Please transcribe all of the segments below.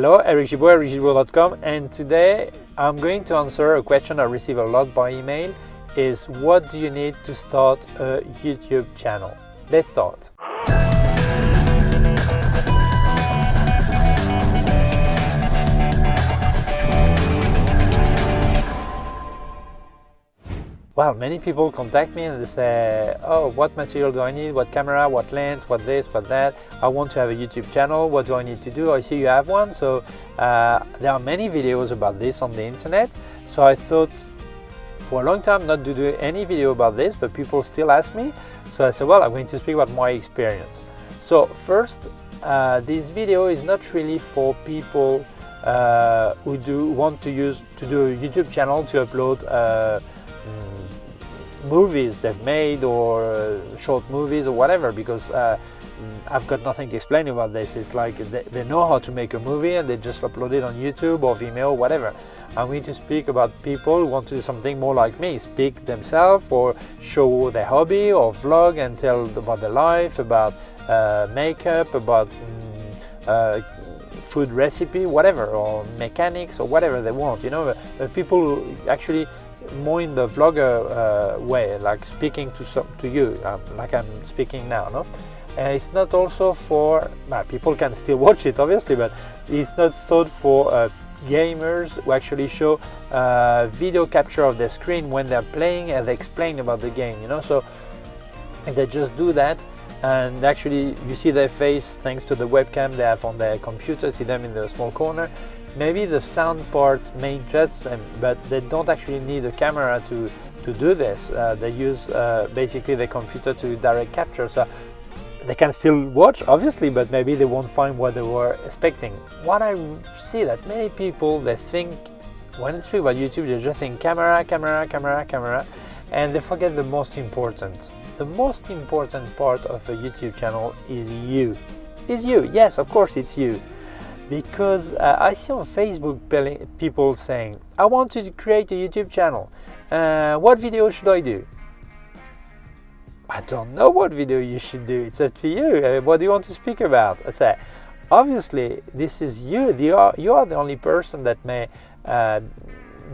Hello, ericgimbal.com, and today I'm going to answer a question I receive a lot by email, is what do you need to start a YouTube channel? Let's start. Well, many people contact me and they say, oh, what material do I need, what camera, what lens, what this, what that, I want to have a YouTube channel, what do I need to do? I see you have one. So there are many videos about this on the internet, so I thought for a long time not to do any video about this, but people still ask me, so I said, well, I'm going to speak about my experience. So first, this video is not really for people who want to do a YouTube channel to upload movies they've made or short movies or whatever, because I've got nothing to explain about this. It's like they know how to make a movie and they just upload it on YouTube or Vimeo or whatever. I'm going to speak about people who want to do something more like me, speak themselves or show their hobby or vlog and tell about their life, about makeup, about food recipe, whatever, or mechanics or whatever they want, you know. People who actually more in the vlogger way, like speaking to you, like I'm speaking now, no? It's not also for, people can still watch it obviously, but it's not thought for gamers who actually show video capture of their screen when they're playing and they explain about the game, you know. So they just do that, and actually you see their face thanks to the webcam they have on their computer, see them in the small corner. Maybe the sound part may interest them, but they don't actually need a camera to do this. They use basically the computer to direct capture, so they can still watch obviously, but maybe they won't find what they were expecting. What I see that many people, they think when they speak about YouTube, they just think camera, and they forget the most important. The most important part of a YouTube channel is you. Yes, of course it's you. Because I see on Facebook people saying, I want to create a YouTube channel. What video should I do? I don't know what video you should do. It's up to you. What do you want to speak about? I say, obviously, this is you. You are the only person that may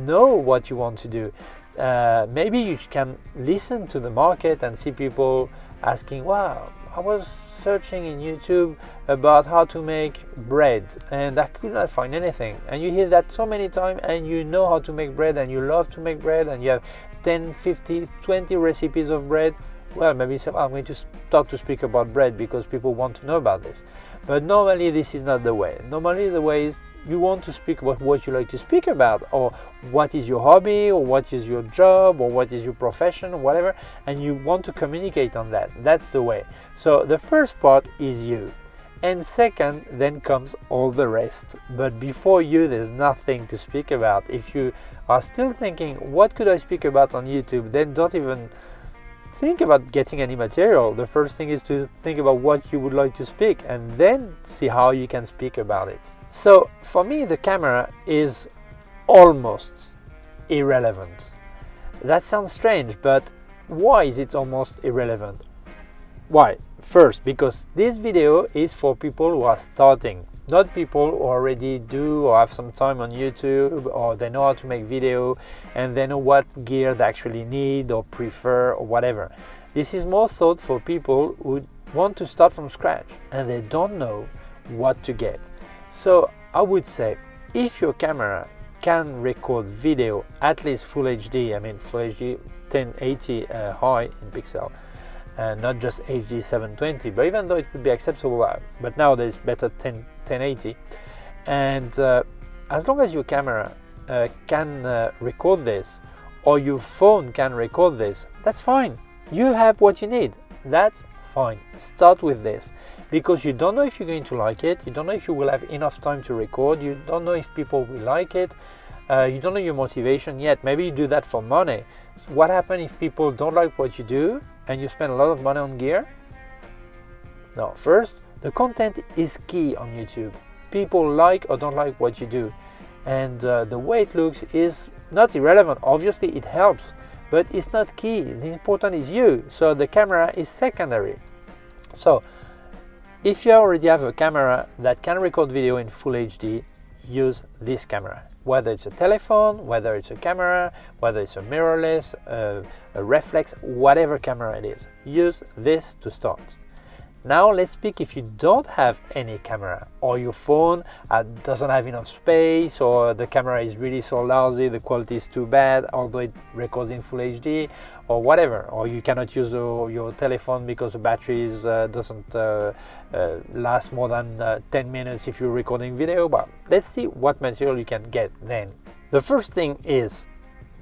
know what you want to do. Maybe you can listen to the market and see people asking, wow, I was searching in YouTube about how to make bread and I could not find anything, and you hear that so many times and you know how to make bread and you love to make bread and you have 10, 50, 20 recipes of bread. Well, maybe I'm going to start to speak about bread because people want to know about this, but normally this is not the way. Normally the way is you want to speak about what you like to speak about, or what is your hobby, or what is your job, or what is your profession, or whatever, and you want to communicate on that. That's the way. So the first part is you, and second then comes all the rest. But before you, there's nothing to speak about. If you are still thinking what could I speak about on YouTube, then don't even think about getting any material. The first thing is to think about what you would like to speak and then see how you can speak about it. So for me, the camera is almost irrelevant. That sounds strange, but why is it almost irrelevant? Why? First, because this video is for people who are starting, not people who already do or have some time on YouTube, or they know how to make video and they know what gear they actually need or prefer or whatever. This is more thought for people who want to start from scratch and they don't know what to get. So I would say, if your camera can record video at least full HD, I mean full HD 1080 high in pixel, not just HD 720, but even though it would be acceptable, but nowadays better 1080, and as long as your camera can record this, or your phone can record this, that's fine. You have what you need. That's fine. Start with this, because you don't know if you're going to like it, you don't know if you will have enough time to record, you don't know if people will like it, you don't know your motivation yet. Maybe you do that for money. So what happens if people don't like what you do and you spend a lot of money on gear? No, first, the content is key on YouTube. People like or don't like what you do, and the way it looks is not irrelevant. Obviously it helps, but it's not key. The important is you, so the camera is secondary. So if you already have a camera that can record video in full HD, use this camera. Whether it's a telephone, whether it's a camera, whether it's a mirrorless, a reflex, whatever camera it is, use this to start. Now let's speak if you don't have any camera, or your phone doesn't have enough space, or the camera is really so lousy, the quality is too bad, although it records in full HD, or whatever, or you cannot use your telephone because the battery doesn't last more than 10 minutes if you're recording video. But let's see what material you can get then. The first thing is,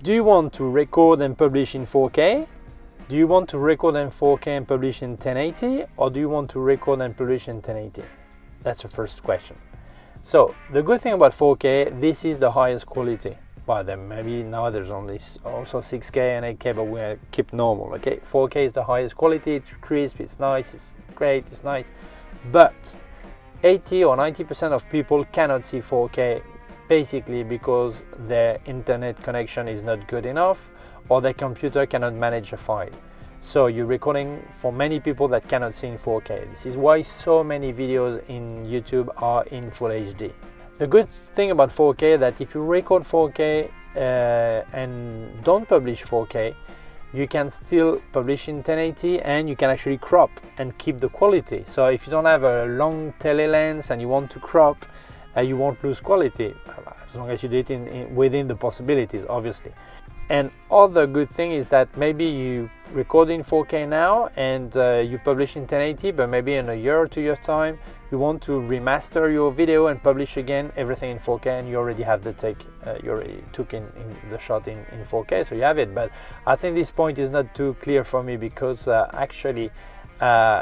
do you want to record and publish in 4K? Do you want to record in 4K and publish in 1080, or do you want to record and publish in 1080? That's the first question. So the good thing about 4K, this is the highest quality. But then maybe now there's only also 6K and 8K, but we'll keep normal, okay? 4K is the highest quality, it's crisp, it's nice, it's great, it's nice. But 80 or 90% of people cannot see 4K, basically because their internet connection is not good enough, or their computer cannot manage a file. So you're recording for many people that cannot see in 4K. This is why so many videos in YouTube are in full HD. The good thing about 4K is that if you record 4K and don't publish 4K, you can still publish in 1080 and you can actually crop and keep the quality. So if you don't have a long tele lens and you want to crop, you won't lose quality, as long as you do it within the possibilities, obviously. And other good thing is that maybe you record in 4K now and you publish in 1080, but maybe in a year or 2 years time you want to remaster your video and publish again everything in 4K, and you already have the take, you already took in the shot in 4K, so you have it. But I think this point is not too clear for me, because actually,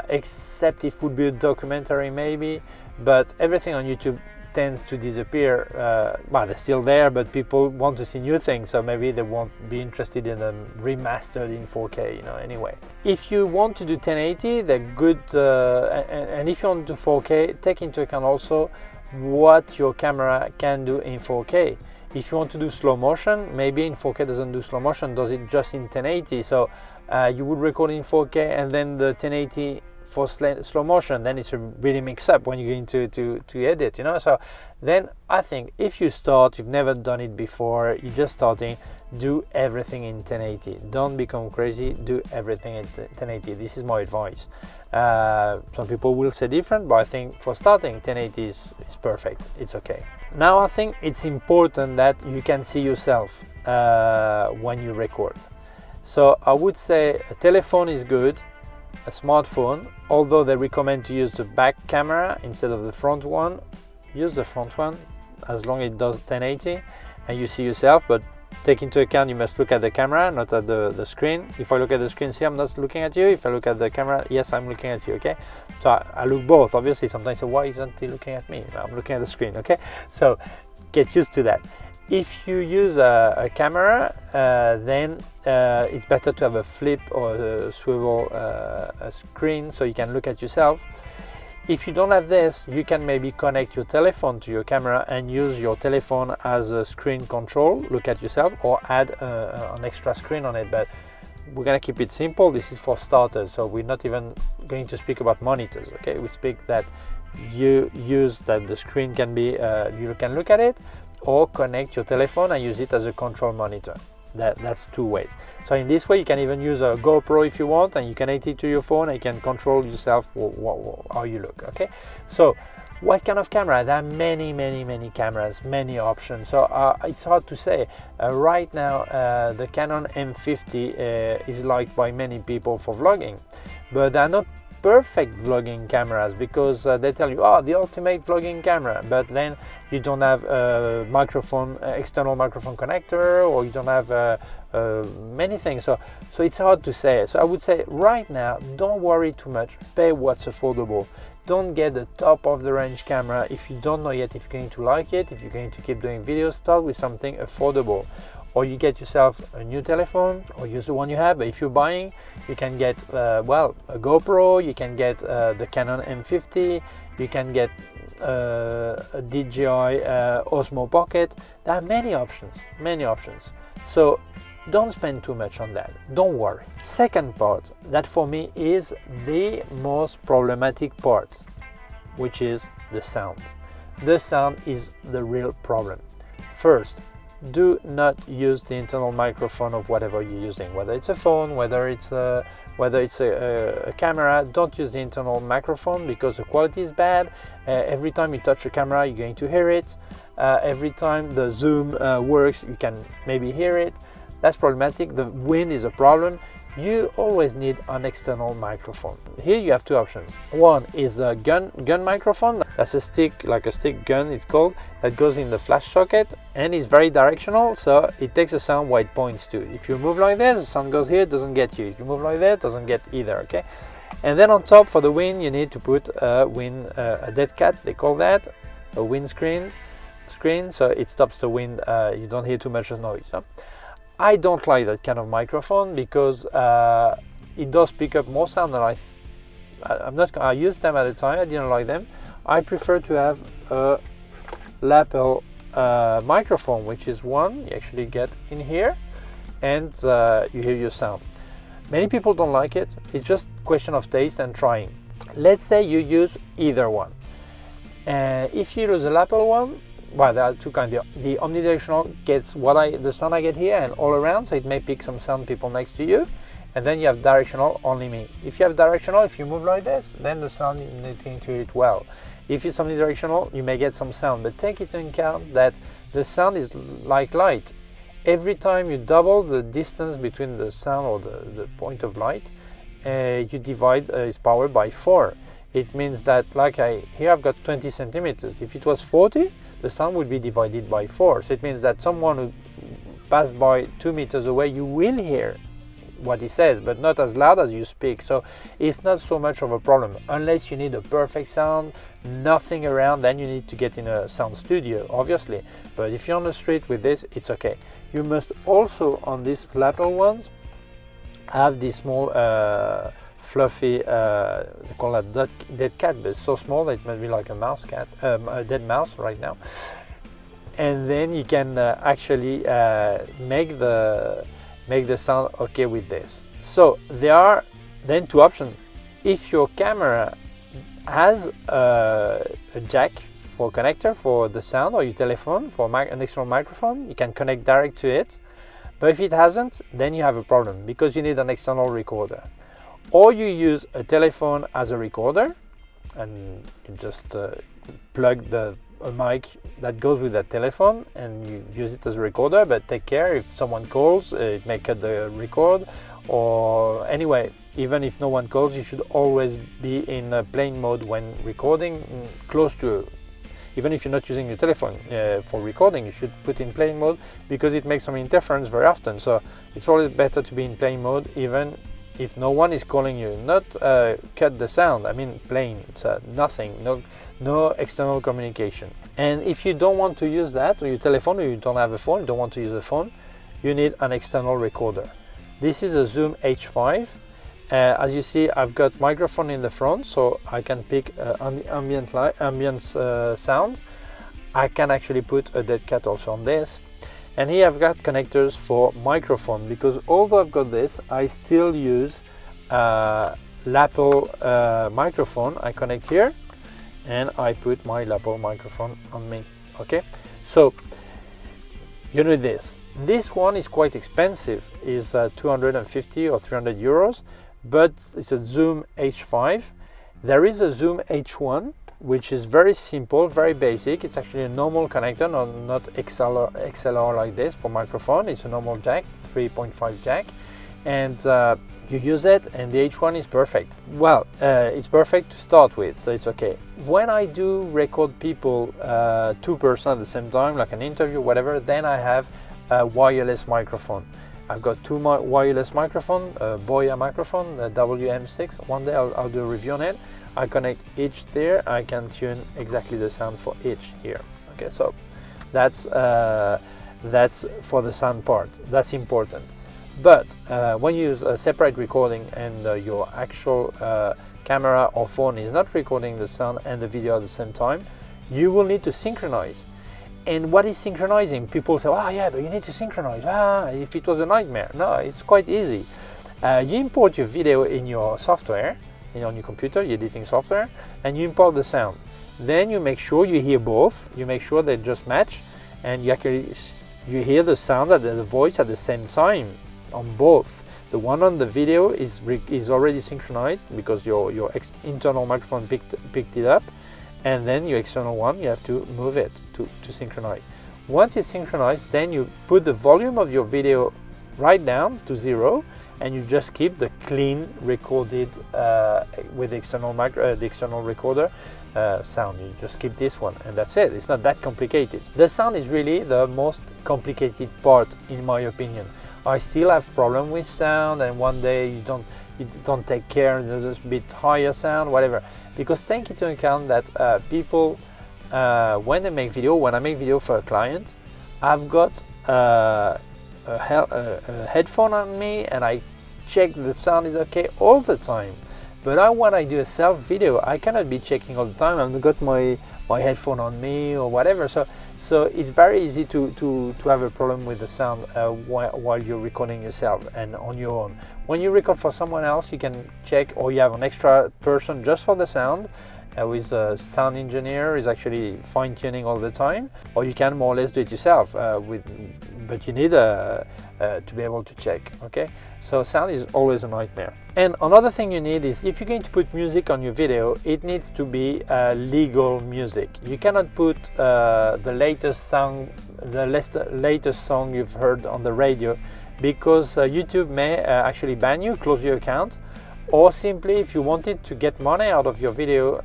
except if it would be a documentary maybe, but everything on YouTube tends to disappear. Well, they're still there, but people want to see new things, so maybe they won't be interested in them remastered in 4K, you know. Anyway, if you want to do 1080, they're good, and if you want to do 4K, take into account also what your camera can do in 4K. If you want to do slow motion, maybe in 4K doesn't do slow motion, does it just in 1080. So you would record in 4K and then the 1080 for slow motion, then it's really mixed up when you're going to edit, you know. So then I think if you start, you've never done it before, you're just starting, do everything in 1080. Don't become crazy, do everything in 1080. This is my advice. Some people will say different, but I think for starting, 1080 is perfect, it's okay. Now I think it's important that you can see yourself when you record. So I would say a telephone is good, a smartphone, although they recommend to use the back camera instead of the front one. Use the front one as long as it does 1080 and you see yourself, but take into account you must look at the camera, not at the screen. If I look at the screen, see I'm not looking at you. If I look at the camera, yes, I'm looking at you, okay? So I look both, obviously. Sometimes I say, why isn't he looking at me? I'm looking at the screen, okay? So get used to that. If you use a camera, then it's better to have a flip or a swivel a screen so you can look at yourself. If you don't have this, you can maybe connect your telephone to your camera and use your telephone as a screen control, look at yourself, or add an extra screen on it. But we're gonna keep it simple. This is for starters, so we're not even going to speak about monitors, okay? We speak that you use that the screen can be, you can look at it, or connect your telephone and use it as a control monitor. That's two ways. So in this way you can even use a GoPro if you want, and you can connect it to your phone and you can control yourself how you look, okay? So what kind of camera? There are many cameras, many options, so it's hard to say. Right now the Canon M50 is liked by many people for vlogging, but there are not perfect vlogging cameras, because they tell you, oh, the ultimate vlogging camera, but then you don't have a microphone, external microphone connector, or you don't have many things, so it's hard to say. So I would say right now, don't worry too much, pay what's affordable. Don't get the top of the range camera if you don't know yet if you're going to like it, if you're going to keep doing videos. Start with something affordable, or you get yourself a new telephone or use the one you have. But if you're buying, you can get well, a GoPro, you can get the Canon M50, you can get a DJI Osmo Pocket. There are many options, so don't spend too much on that, don't worry. Second part, that for me is the most problematic part, which is the sound. the sound is the real problem. First, do not use the internal microphone of whatever you're using, whether it's a phone, whether it's a camera. Don't use the internal microphone because the quality is bad. Every time you touch a camera, you're going to hear it. Every time the zoom works, you can maybe hear it. That's problematic. The wind is a problem. You always need an external microphone. Here you have two options. One is a gun microphone. That's a stick, like a stick gun it's called, that goes in the flash socket and is very directional, so it takes the sound where it points to. If you move like this, the sound goes here, it doesn't get you. If you move like that, it doesn't get either, okay? And then on top for the wind, you need to put a dead cat, they call that, a wind screen, so it stops the wind, you don't hear too much noise. Huh? I don't like that kind of microphone because it does pick up more sound than I used them at the time, I didn't like them. I prefer to have a lapel microphone, which is one you actually get in here and you hear your sound. Many people don't like it. It's just a question of taste and trying. Let's say you use either one. If you use a lapel one, well, there are two kinds. The omnidirectional gets the sound I get here and all around, so it may pick some sound people next to you. And then you have directional, only me. If you have directional, if you move like this, then the sound you're not going to hear it well. If it's omnidirectional, you may get some sound, but take into account that the sound is like light. Every time you double the distance between the sound or the point of light, you divide its power by 4. It means that, here I've got 20 centimeters. If it was 40, the sound would be divided by 4. So it means that someone who passed by 2 meters away, you will hear what he says, but not as loud as you speak. So it's not so much of a problem, unless you need a perfect sound, nothing around, then you need to get in a sound studio, obviously. But if you're on the street with this, it's okay. You must also, on these lapel ones, have this small fluffy, they call that dead cat, but it's so small that it must be like a mouse cat, a dead mouse right now. And then you can actually make the sound okay with this. So there are then two options. If your camera has a jack for connector for the sound, or your telephone for an external microphone, you can connect direct to it. But if it hasn't, then you have a problem because you need an external recorder. Or you use a telephone as a recorder and you just plug a mic that goes with that telephone and you use it as a recorder, but take care if someone calls, it may cut the record. Or anyway, even if no one calls, you should always be in plane mode when recording, close to, even if you're not using your telephone for recording, you should put in plane mode because it makes some interference very often. So it's always better to be in plane mode even if no one is calling you. Not cut the sound, I mean plain, so nothing, no external communication. And if you don't want to use that, or your telephone, or you don't have a phone, you don't want to use a phone, you need an external recorder. This is a Zoom H5. As you see, I've got microphone in the front, so I can pick ambient sound. I can actually put a dead cat also on this. And here I've got connectors for microphone, because although I've got this, I still use lapel microphone. I connect here and I put my lapel microphone on me. Okay, so you know this. This one is quite expensive, is 250 or 300 euros, but it's a Zoom H5. There is a Zoom H1, which is very simple, very basic. It's actually a normal connector, not XLR like this for microphone. It's a normal jack, 3.5 jack, and you use it, and the H1 is perfect. Well, it's perfect to start with, so it's okay. When I do record people 2 person at the same time, like an interview, whatever, then I have a wireless microphone. I've got 2 wireless microphone, Boya microphone, WM6. One day I'll do a review on it. I connect each there. I can tune exactly the sound for each here. Okay, so that's for the sound part. That's important. But when you use a separate recording and your actual camera or phone is not recording the sound and the video at the same time, you will need to synchronize. And what is synchronizing? People say, "Oh yeah, but you need to synchronize." If it was a nightmare. No, it's quite easy. You import your video in your software, on your computer, your editing software, and you import the sound. Then you make sure you hear both, you make sure they just match, and you hear the sound and the voice at the same time on both. The one on the video is already synchronized because your internal microphone picked it up, and then your external one, you have to move it to synchronize. Once it's synchronized, then you put the volume of your video right down to 0, and you just keep the clean recorded with the external recorder sound. You just keep this one, and that's it. It's not that complicated. The sound is really the most complicated part, in my opinion. I still have problem with sound, and one day you don't take care, there's a bit higher sound, whatever. Because take into account that people, when I make video for a client, I've got a headphone on me, and I check the sound is okay all the time. But when I do a self video, I cannot be checking all the time. I've got my headphone on me or whatever. So it's very easy to have a problem with the sound while you're recording yourself and on your own. When you record for someone else, you can check, or you have an extra person just for the sound, with a sound engineer is actually fine-tuning all the time, or you can more or less do it yourself but you need to be able to check. Okay, so sound is always a nightmare. And another thing you need is, if you're going to put music on your video, it needs to be legal music. You cannot put the latest song you've heard on the radio, because YouTube may actually ban you, close your account. Or simply, if you wanted to get money out of your video,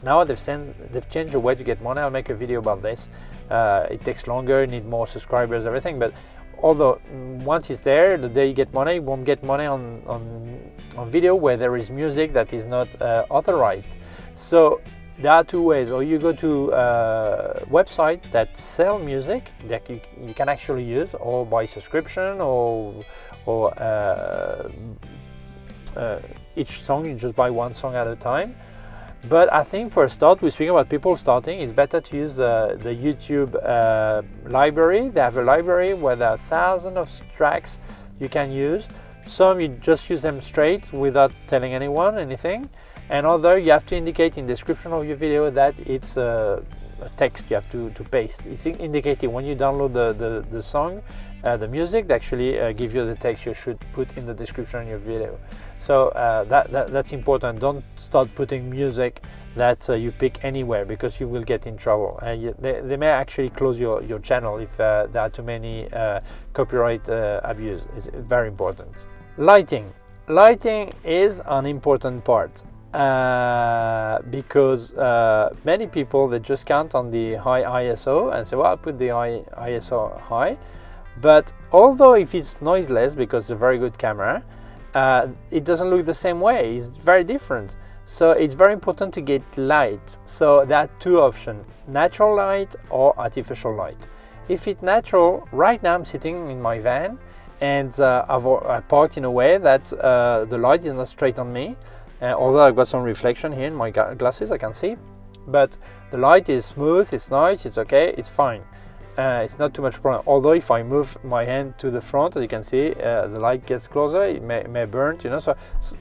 now they've changed the way to get money. I'll make a video about this. It takes longer, you need more subscribers, everything. But although once it's there, the day you get money, you won't get money on video where there is music that is not authorized. So there are two ways. Or you go to a website that sell music that you can actually use, or by subscription, or each song you just buy one song at a time. But I think for a start, we're speaking about people starting, it's better to use the YouTube library. They have a library where there are thousands of tracks you can use. Some you just use them straight without telling anyone anything, and other you have to indicate in the description of your video that it's a text you have to paste. It's indicated when you download the song, the music, they actually give you the text you should put in the description of your video. So that's important. Don't start putting music that you pick anywhere, because you will get in trouble. They may actually close your channel if there are too many copyright abuse. It's very important. Lighting is an important part, because many people, they just count on the high ISO and say, well, I'll put the ISO high. But although if it's noiseless, because it's a very good camera, it doesn't look the same way. It's very different. So it's very important to get light. So there are two options: natural light or artificial light. If it's natural, right now I'm sitting in my van, and I parked in a way that the light is not straight on me. Although I've got some reflection here in my glasses, I can see. But the light is smooth, it's nice, it's okay, it's fine. It's not too much problem. Although if I move my hand to the front, as you can see, the light gets closer, it may burn, you know. So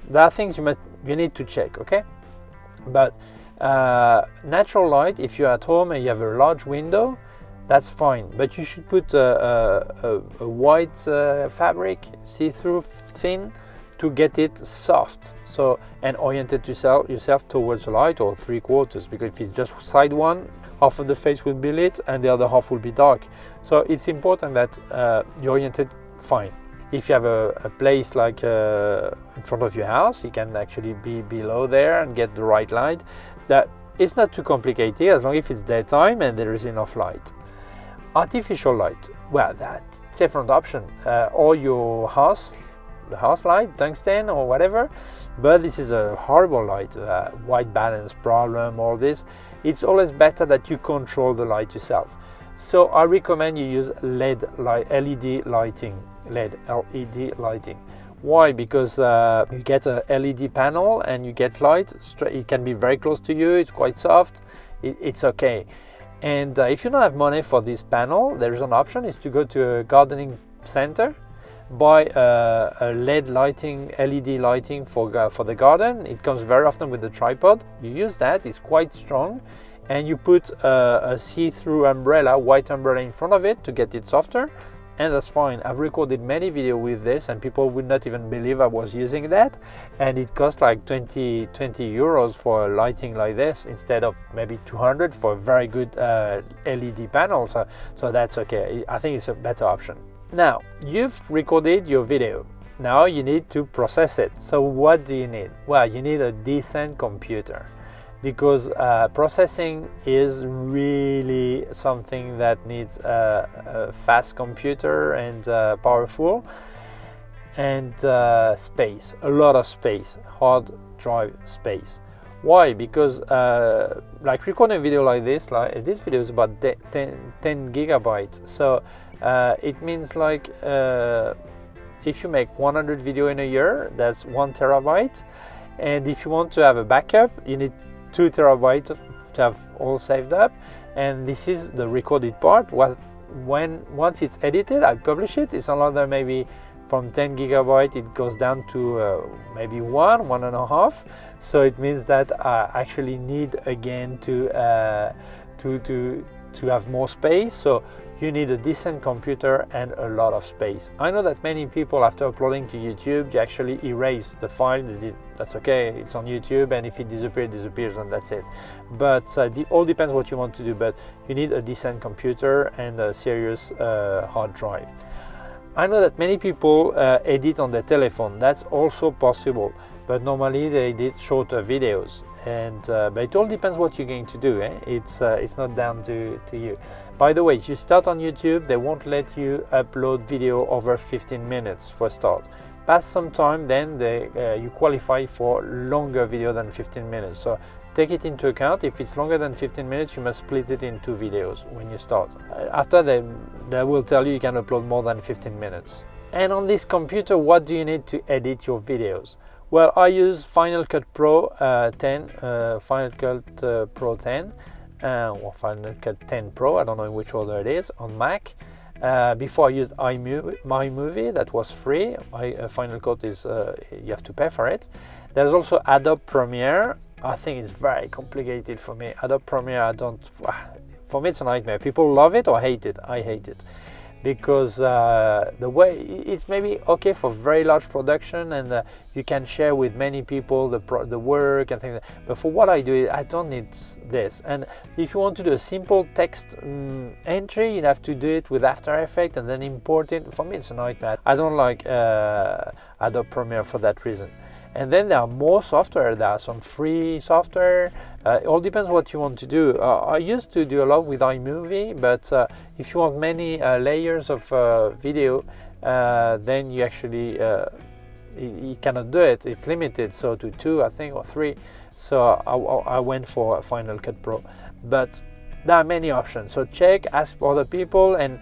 there are things you need to check, okay? But natural light, if you're at home and you have a large window, that's fine. But you should put a white fabric, see-through, thin, to get it soft, so, and oriented yourself towards the light, or 3/4, because if it's just side one, half of the face will be lit and the other half will be dark. So it's important that you're oriented fine. If you have a place like in front of your house, you can actually be below there and get the right light. That it's not too complicated, as long as it's daytime and there is enough light. Artificial light, well, that's a different option. Or your house, the house light, tungsten or whatever, but this is a horrible light, white balance problem, all this. It's always better that you control the light yourself. So I recommend you use LED lighting. Why? Because you get a LED panel and you get light. It can be very close to you, it's quite soft, it's okay. And if you don't have money for this panel, there is an option, is to go to a gardening center. buy a LED lighting for the garden. It comes very often with the tripod. You use that, it's quite strong, and you put a see-through umbrella, white umbrella in front of it to get it softer, and that's fine. I've recorded many videos with this and people would not even believe I was using that, and it cost like 20 euros for a lighting like this instead of maybe 200 for a very good LED panel, so that's okay. I think it's a better option. Now, you've recorded your video. Now you need to process it. So what do you need? Well, you need a decent computer, because processing is really something that needs a fast computer and powerful, and space, a lot of space, hard drive space. Why? Because like recording a video like this video is about 10 gigabytes. So it means like if you make 100 video in a year, that's 1 terabyte, and if you want to have a backup, you need 2 terabytes to have all saved up. And this is the recorded part. Once it's edited, I publish it, it's another maybe from 10 gigabyte it goes down to maybe 1.5. So it means that I actually need again to have more space. So you need a decent computer and a lot of space. I know that many people, after uploading to YouTube, they actually erase the file. That's okay, it's on YouTube, and if it disappears, it disappears, and that's it. But it all depends what you want to do, but you need a decent computer and a serious hard drive. I know that many people edit on their telephone. That's also possible, but normally they edit shorter videos. And but it all depends what you're going to do. It's not down to you. By the way, if you start on YouTube, they won't let you upload video over 15 minutes for a start. Pass some time, then you qualify for longer video than 15 minutes. So take it into account. If it's longer than 15 minutes, you must split it in 2 videos when you start. After they will tell you can upload more than 15 minutes. And on this computer, what do you need to edit your videos? Well, I use Final Cut Pro 10, Final Cut Pro 10, or Final Cut 10 Pro, I don't know in which order it is, on Mac. Before I used iMovie, that was free. Final Cut is, you have to pay for it. There's also Adobe Premiere. I think it's very complicated for me. Adobe Premiere, for me it's a nightmare. People love it or hate it. I hate it. Because the way it's maybe okay for very large production, and you can share with many people the work and things like that. But for what I do, I don't need this. And if you want to do a simple text entry, you have to do it with After Effects and then import it. For me, it's a nightmare. I don't like Adobe Premiere for that reason. And then there are more software. There are some free software. It all depends what you want to do. I used to do a lot with iMovie, but if you want many layers of video, then you actually you cannot do it. It's limited, so to 2, I think, or 3. So I went for Final Cut Pro. But there are many options. So check, ask other people, and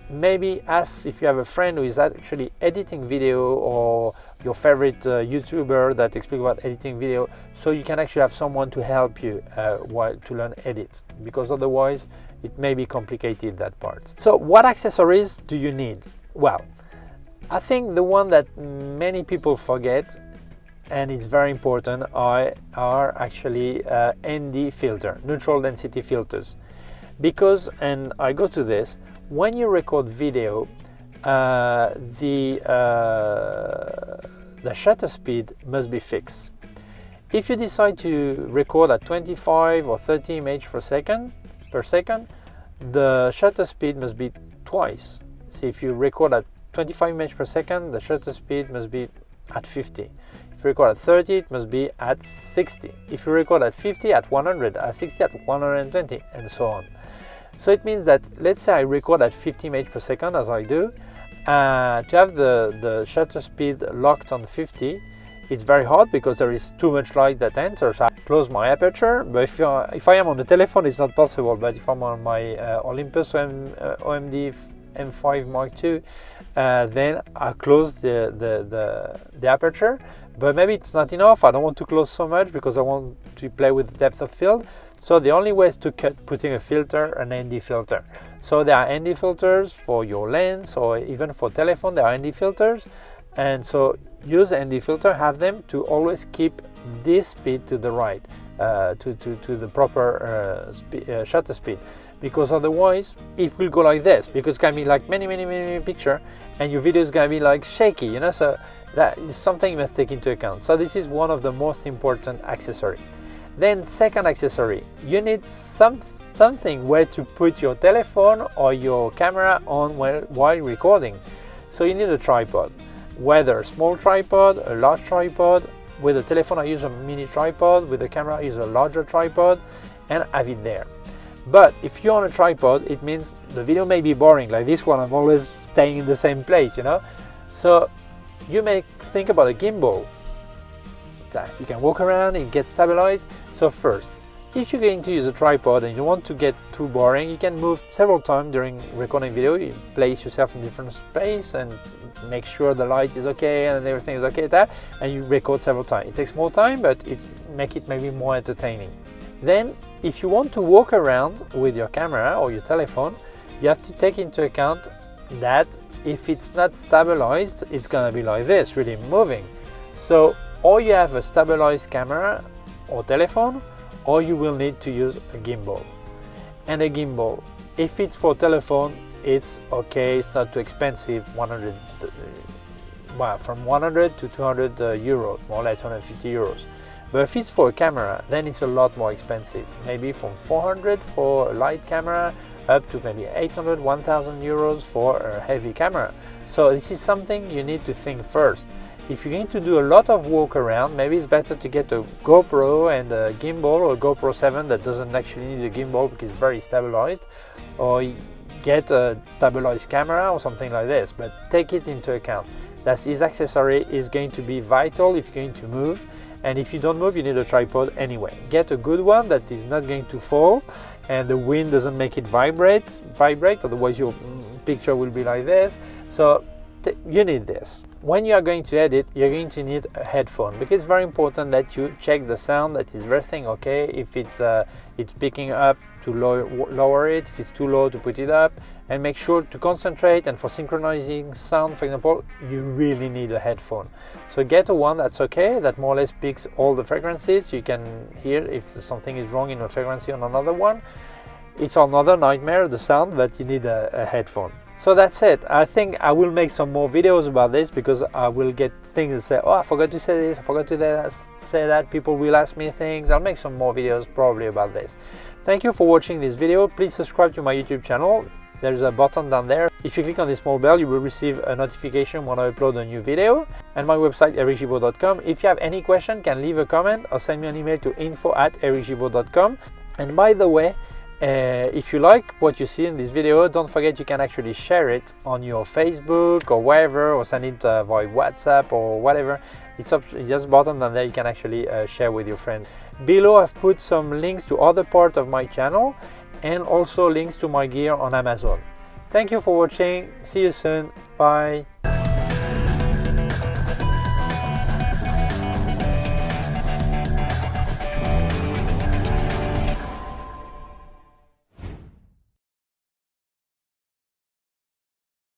maybe ask if you have a friend who is actually editing video, or your favorite YouTuber that explains about editing video, so you can actually have someone to help you to learn edit, because otherwise it may be complicated, that part. So what accessories do you need? Well, I think the one that many people forget, and it's very important, are actually ND filter, neutral density filters. Because, and I go to this, when you record video, the shutter speed must be fixed. If you decide to record at 25 or 30 images per second, the shutter speed must be twice. See, if you record at 25 images per second, the shutter speed must be at 50. If you record at 30, it must be at 60. If you record at 50, at 100, at 60, at 120, and so on. So it means that, let's say I record at 50 images per second, as I do, to have the shutter speed locked on 50, it's very hard because there is too much light that enters. I close my aperture, but if I am on the telephone, it's not possible. But if I'm on my Olympus M5 Mark II, then I close the aperture. But maybe it's not enough. I don't want to close so much because I want to play with depth of field. So the only way is to putting a filter, an ND filter. So there are ND filters for your lens, or even for telephone there are ND filters. And so use ND filter, have them to always keep this speed to the right, to the proper shutter speed. Because otherwise it will go like this, because it's gonna be like many picture and your video is gonna be like shaky, you know. So that is something you must take into account. So this is one of the most important accessory. Then second accessory, you need something where to put your telephone or your camera on while recording. So you need a tripod, whether a small tripod, a large tripod. With a telephone I use a mini tripod, with a camera I use a larger tripod, and have it there. But if you're on a tripod, it means the video may be boring, like this one I'm always staying in the same place, you know. So you may think about a gimbal that you can walk around, it gets stabilized. So first, if you're going to use a tripod and you want to get too boring, you can move several times during recording video. You place yourself in different space and make sure the light is okay and everything is okay there, and you record several times. It takes more time, but it makes it maybe more entertaining. Then if you want to walk around with your camera or your telephone, you have to take into account that if it's not stabilized, it's gonna be like this, really moving. So or you have a stabilized camera or telephone, or you will need to use a gimbal. And a gimbal, if it's for telephone, it's okay, it's not too expensive, from 100 to 200 euros, more like 250 euros. But if it's for a camera, then it's a lot more expensive, maybe from 400 for a light camera up to maybe 800, 1000 euros for a heavy camera. So this is something you need to think first. If you're going to do a lot of walk around, maybe it's better to get a GoPro and a gimbal, or a GoPro 7 that doesn't actually need a gimbal because it's very stabilized, or get a stabilized camera or something like this. But take it into account that this accessory is going to be vital if you're going to move, and if you don't move, you need a tripod anyway. Get a good one that is not going to fall and the wind doesn't make it vibrate, otherwise your picture will be like this. So you need this. When you are going to edit, you're going to need a headphone, because it's very important that you check the sound, that is everything okay. If it's picking up, to lower it. If it's too low, to put it up, and make sure to concentrate. And for synchronizing sound, for example, you really need a headphone. So get a one that's okay, that more or less picks all the frequencies. You can hear if something is wrong in a frequency on another one. It's another nightmare, the sound, but you need a headphone. So that's it. I think I will make some more videos about this, because I will get things that say, oh, I forgot to say this, I forgot to say that. People will ask me things. I'll make some more videos probably about this. Thank you for watching this video. Please subscribe to my YouTube channel. There's a button down there. If you click on this small bell, you will receive a notification when I upload a new video. And my website, ericgibaud.com. If you have any question, can leave a comment or send me an email to info@ericgibaud.com. And by the way, if you like what you see in this video, don't forget you can actually share it on your Facebook or wherever, or send it via WhatsApp or whatever. It's just a button down there, you can actually share with your friends. Below I've put some links to other parts of my channel, and also links to my gear on Amazon. Thank you for watching. See you soon. Bye.